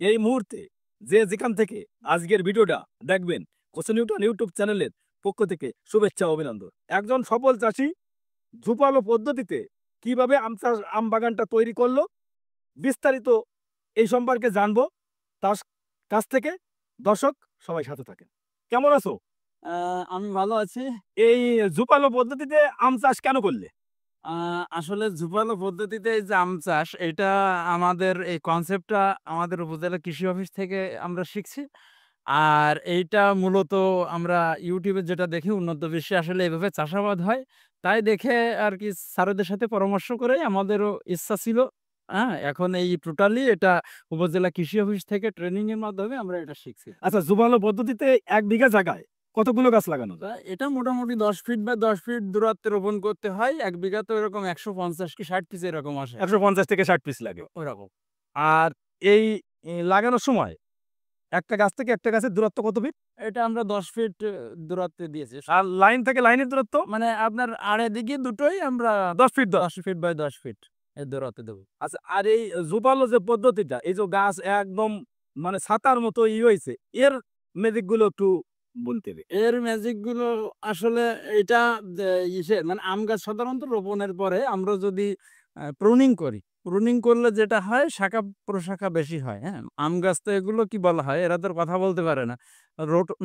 এই মুহূর্তে যে যেখান থেকে আজকের ভিডিওটা দেখবেন, কোচে নিউটন ইউটিউব চ্যানেলের পক্ষ থেকে শুভেচ্ছা ও অভিনন্দন। একজন সফল চাষি ঝুপালো পদ্ধতিতে কিভাবে আম বাগানটা তৈরি করলো, বিস্তারিত এই সম্পর্কে জানবো তার কাছ থেকে। দর্শক সবাই সাথে থাকেন। কেমন আছো? আমি ভালো আছি। এই ঝুপালো পদ্ধতিতে আম চাষ কেন করলে? আ আসলে ঝুপালো পদ্ধতিতে এই যে আম চাষ, এটা আমাদের এই কনসেপ্টটা আমাদের উপজেলা কৃষি অফিস থেকে আমরা শিখছি। আর এইটা মূলত আমরা YouTube এ যেটা দেখি উন্নত বিশ্বে আসলে এভাবে চাষাবাদ হয়। তাই দেখে আরকি স্যারদের সাথে পরামর্শ করে আমাদেরও ইচ্ছা ছিল। এখন এই টোটালি এটা উপজেলা কৃষি অফিস থেকে ট্রেনিং এর মাধ্যমে আমরা এটা শিখছি। আচ্ছা, ঝুপালো পদ্ধতিতে ১ বিঘা জায়গায় কতগুলো গাছ লাগানো যায়? এটা মোটামুটি ১০ ফিট বাই ১০ ফিট দূরত্বে রোপণ করতে হয়। ১ বিঘা তো এরকম ১৫০ কি ৬০ পিস এরকম আসে। ১৫০ থেকে ৬০ পিস লাগে। ওইরকম। আর এই লাগানোর সময় একটা গাছ থেকে একটা গাছের দূরত্ব কত ফিট? এটা আমরা ১০ ফিট দূরত্বে দিয়েছি। আর লাইন থেকে লাইনের দূরত্ব মানে আপনার আড়ে দিকে দুটোই আমরা ১০ ফিট ১০ ফিট বাই ১০ ফিট এর দূরত্বে দেব। আচ্ছা, আর এই ঝোপালো যে পদ্ধতিটা, এই যে গাছ একদম মানে ছাতার মতো হইছে, এর ম্যাজিক গুলো একটু বলতে হবে। এর ম্যাজিক গুলো আসলে এটা মানে আম গাছ সাধারণত রোপণের পরে আমরা যদি প্রুনিং করি, প্রুনিং করলে যেটা হয় শাখা প্রশাখা বেশি হয়, হ্যাঁ? আম গাছ তো এগুলো কি বলা হয়? এরা তো আর কথা বলতে পারে না।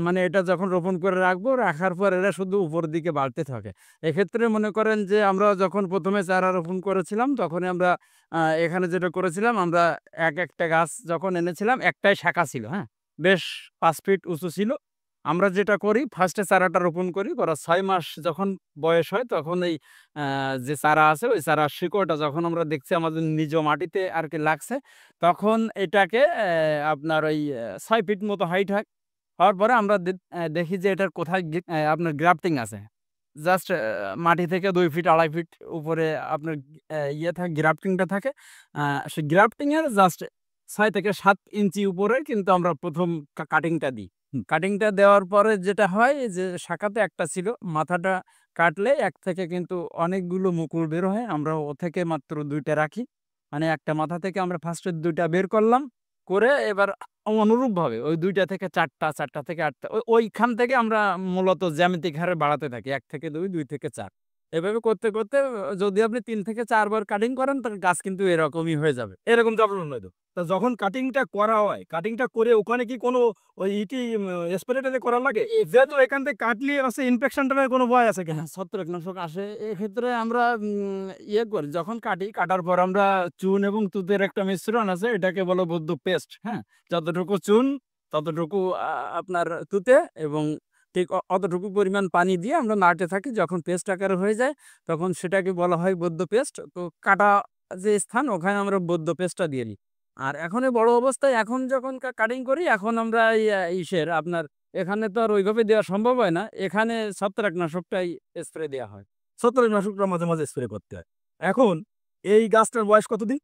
মানে এটা যখন রোপণ করে রাখবো, রাখার পর এরা শুধু উপরের দিকে বাড়তে থাকে। এক্ষেত্রে মনে করেন যে আমরা যখন ১ম এ চারা রোপণ করেছিলাম তখনই আমরা এখানে যেটা করেছিলাম আমরা একটা গাছ যখন এনেছিলাম একটাই শাখা ছিল, হ্যাঁ? বেশ ৫ ফিট উঁচু ছিল। আমরা যেটা করি ফার্স্টে চারাটা রোপণ করি। করার ৬ মাস যখন বয়স হয় তখন এই আ যে চারা আছে ওই চারার শিকড়টা যখন আমরা দেখছি আমাদের নিজ মাটিতে আরকি লাগছে, তখন এটাকে আপনার ওই ৬ ফিট মতো হাইট হয়। হওয়ার পরে আমরা দেখি যে এটার কোথায় আপনার গ্রাফটিং আছে। জাস্ট মাটি থেকে ২ ফিট ২.৫ ফিট উপরে আপনার ইয়ে থাকে গ্রাফটিংটা থাকে। আ সেই গ্রাফটিং এর জাস্ট ৬ থেকে ৭ ইঞ্চি উপরে কিন্তু আমরা ১ম কাটিংটা দিই। কাটিংটা দেওয়ার পরে যেটা হয় যে শাখাতে একটা ছিল, মাথাটা কাটলে এক থেকে কিন্তু অনেকগুলো মুকুল বের হয়। আমরা ও থেকে মাত্র ২ টা রাখি। মানে একটা মাথা থেকে আমরা ফার্স্টে ২ টা বের করলাম। করে এবার অনুরূপভাবে ওই ২ টা থেকে ৪ টা, ৪ টা থেকে ৮ টা ওইখান থেকে আমরা মূলত জ্যামিতিক হারে বাড়াতে থাকি। ১ থেকে ২, ২ থেকে ৪ এভাবে করতে, করতে যদি আপনি ৩ থেকে ৪ বার কাটিং করেন তাহলে গাছ কিন্তু এরকমই হয়ে যাবে। এরকম যত্ন নয় তো। তা যখন কাটিংটা করা হয়, কাটিংটা করে ওখানে কি কোনো ওই স্প্রে-টেরে করা লাগে? যেহেতু এখান থেকে কাটলে আছে ইনফেকশন টার কোনো ভয় আছে কিনা? হ্যাঁ, ছত্রাকনাশক আসে। এক্ষেত্রে আমরা ইয়ে করি যখন কাটি, কাটার পর আমরা চুন এবং তুতের একটা মিশ্রণ আছে এটাকে বলে বৈদ্য পেস্ট, হ্যাঁ? যতটুকু চুন ততটুকু আপনার তুতে এবং ঠিক অতটুকু পরিমাণ পানি দিয়ে আমরা নাড়তে থাকি। যখন পেস্ট আকারে হয়ে যায় তখন সেটাকে বলা হয় বৈদ্য পেস্ট। তো কাটা যে স্থান ওখানে আমরা বৈদ্য পেস্টটা দিয়ে দিই। আর এখন এই বড় অবস্থায় এখন যখন কাটিং করি এখন আমরা ইসের আপনার এখানে তো আর ওইভাবে দেওয়া সম্ভব হয় না। এখানে ছত্রাকনাশকটাই স্প্রে দেয়া হয়। ছত্রাকনাশকটা মাঝে, মাঝে স্প্রে করতে হয়। এখন এই গাছটার বয়স কতদিন?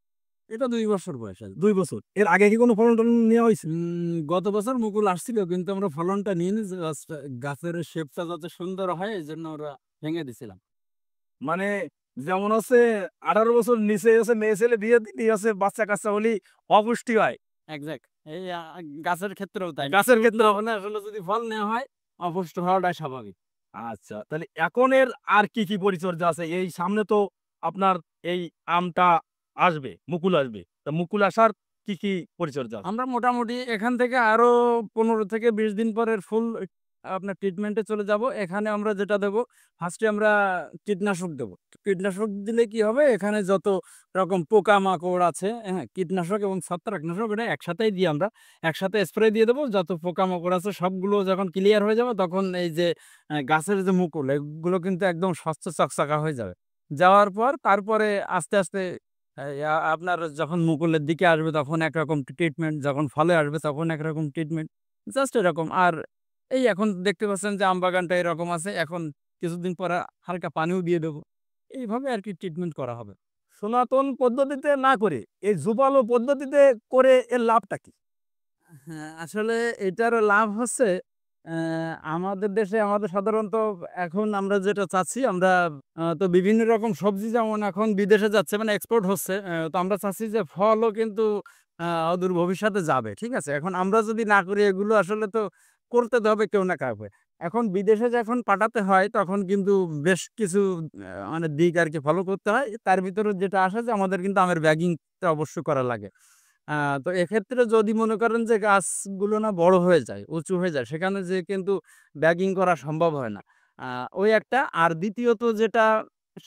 এটা ২ বছর বয়স আরকি। ২ বছর। এর আগে কি কোনো ফলন-টলন নেওয়া হইছে? গত বছর মুকুল আসছিল কিন্তু আমরা ফলনটা নিইনি জাস্ট গাছের শেপটা যাতে সুন্দর হয় এজন্য ওরা ভেঙে দিছিলাম। মানে যেমন হচ্ছে ১৮ বছর নিচে হচ্ছে মেয়ে ছেলে বিয়ে দিলেই হচ্ছে বাচ্চা-কাচ্চা হলেই অপুষ্টি হয়। এক্সাক্ট। এই গাছের ক্ষেত্রেও তাই। গাছের ফুল ক্ষেত্রে না হলে আসলে যদি ফল নেওয়া হয় অপুষ্ট হওয়াটাই স্বাভাবিক। আচ্ছা, তাহলে এখন এর আর কি, কি পরিচর্যা আছে? এই সামনে তো আপনার এই আমটা আসবে, মুকুল আসবে। তা মুকুল আসার কি, কি পরিচর্যা আছে? আমরা মোটামুটি এখান থেকে আরো ১৫ থেকে ২০ দিন পরের ফুল আপনার ট্রিটমেন্টে চলে যাব। এখানে আমরা যেটা দেব, ফার্স্টে আমরা কীটনাশক দেব। কীটনাশক দিলে কি হবে? এখানে যত রকম পোকামাকড় আছে, হ্যাঁ? কীটনাশক এবং ছত্রাকনাশক এটা একসাথেই দিই আমরা। একসাথে স্প্রে দিয়ে দেব। যত পোকামাকড় আছে সবগুলো যখন ক্লিয়ার হয়ে যাবে তখন এই যে গাছের যে মুকুল এগুলো কিন্তু একদম স্বচ্ছ চকচকা হয়ে যাবে। যাওয়ার পর তারপরে আস্তে, আস্তে আপনার যখন মুকুলের দিকে আসবে তখন একরকম ট্রিটমেন্ট, যখন ফলে আসবে তখন একরকম ট্রিটমেন্ট। জাস্ট এরকম। আর এই এখন দেখতে পাচ্ছেন যে আমবাগানটা এরকম আছে। এখন কিছুদিন পরে হালকা পানিও দিয়ে দেব। এইভাবে আরকি ট্রিটমেন্ট করা হবে। সনাতন পদ্ধতিতে না করে এই যুবালো পদ্ধতিতে করে এর লাভটা কি? হ্যাঁ, আসলে এটার লাভ হচ্ছে অ্যা আমাদের দেশে আমাদের সাধারণত এখন আমরা যেটা চাচ্ছি আমরা তো বিভিন্ন রকম সবজি যেমন এখন বিদেশে যাচ্ছে মানে এক্সপোর্ট হচ্ছে। তো আমরা চাচ্ছি যে ফলও কিন্তু অদূর ভবিষ্যতে যাবে। ঠিক আছে? এখন আমরা যদি না করি এগুলো আসলে তো করতে তো হবে কেউ না কাউকে। এখন বিদেশে যখন পাঠাতে হয় তখন কিন্তু বেশ কিছু মানে দিক আরকি ফলো করতে হয়। তার ভিতরে যেটা আসে যে আমাদের কিন্তু আমের ব্যাগিংটা অবশ্যই করা লাগে। আ তো এক্ষেত্রে যদি মনে করেন যে গাছগুলো না বড় হয়ে যায়, উঁচু হয়ে যায় সেখানে যেয়ে কিন্তু ব্যাগিং করা সম্ভব হয় না। আ ওই একটা। আর দ্বিতীয়ত যেটা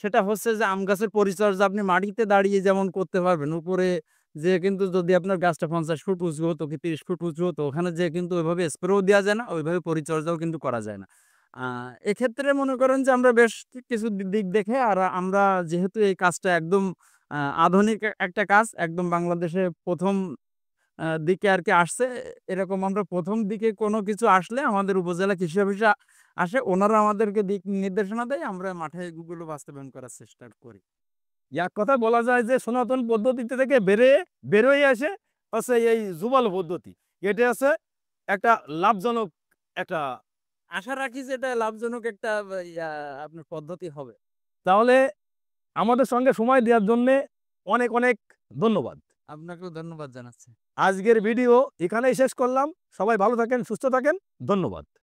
সেটা হচ্ছে যে আম গাছের পরিচর্যা আপনি মাটিতে দাঁড়িয়ে যেমন করতে পারবেন, উপরে যেয়ে কিন্তু যদি আপনার গাছটা ৫০ ফুট উঁচু হতো কি ৩০ ফুট উঁচু হতো, ওখানে যেয়ে কিন্তু ওইভাবে স্প্রেও দেওয়া যায় না, ওইভাবে পরিচর্যাও কিন্তু করা যায় না। আ এক্ষেত্রে মনে করেন যে আমরা বেশ কিছু দিক দেখে আর আমরা যেহেতু এই কাজটা একদম আ আধুনিক একটা কাজ, একদম বাংলাদেশে ১ম দিকে আরকি আসছে। এরকম আমরা ১ম দিকে কোনো কিছু আসলে আমাদের উপজেলা কৃষি অফিসে আসে। ওনারা আমাদেরকে দিক নির্দেশনা দেয়। আমরা মাঠে এগুলো বাস্তবায়ন করার চেষ্টা করি। এক কথায় বলা যায় যে সনাতন পদ্ধতিতে থেকে বেরোয় আসে হচ্ছে এই যুবালো পদ্ধতি। এটা আছে একটা লাভজনক একটা। আশা রাখি যে এটা লাভজনক একটা আপনার পদ্ধতি হবে। তাহলে আমাদের সঙ্গে সময় দেওয়ার জন্যে অনেক, অনেক ধন্যবাদ। আপনাকেও ধন্যবাদ জানাচ্ছি। আজকের ভিডিও এখানেই শেষ করলাম। সবাই ভালো থাকেন, সুস্থ থাকেন। ধন্যবাদ।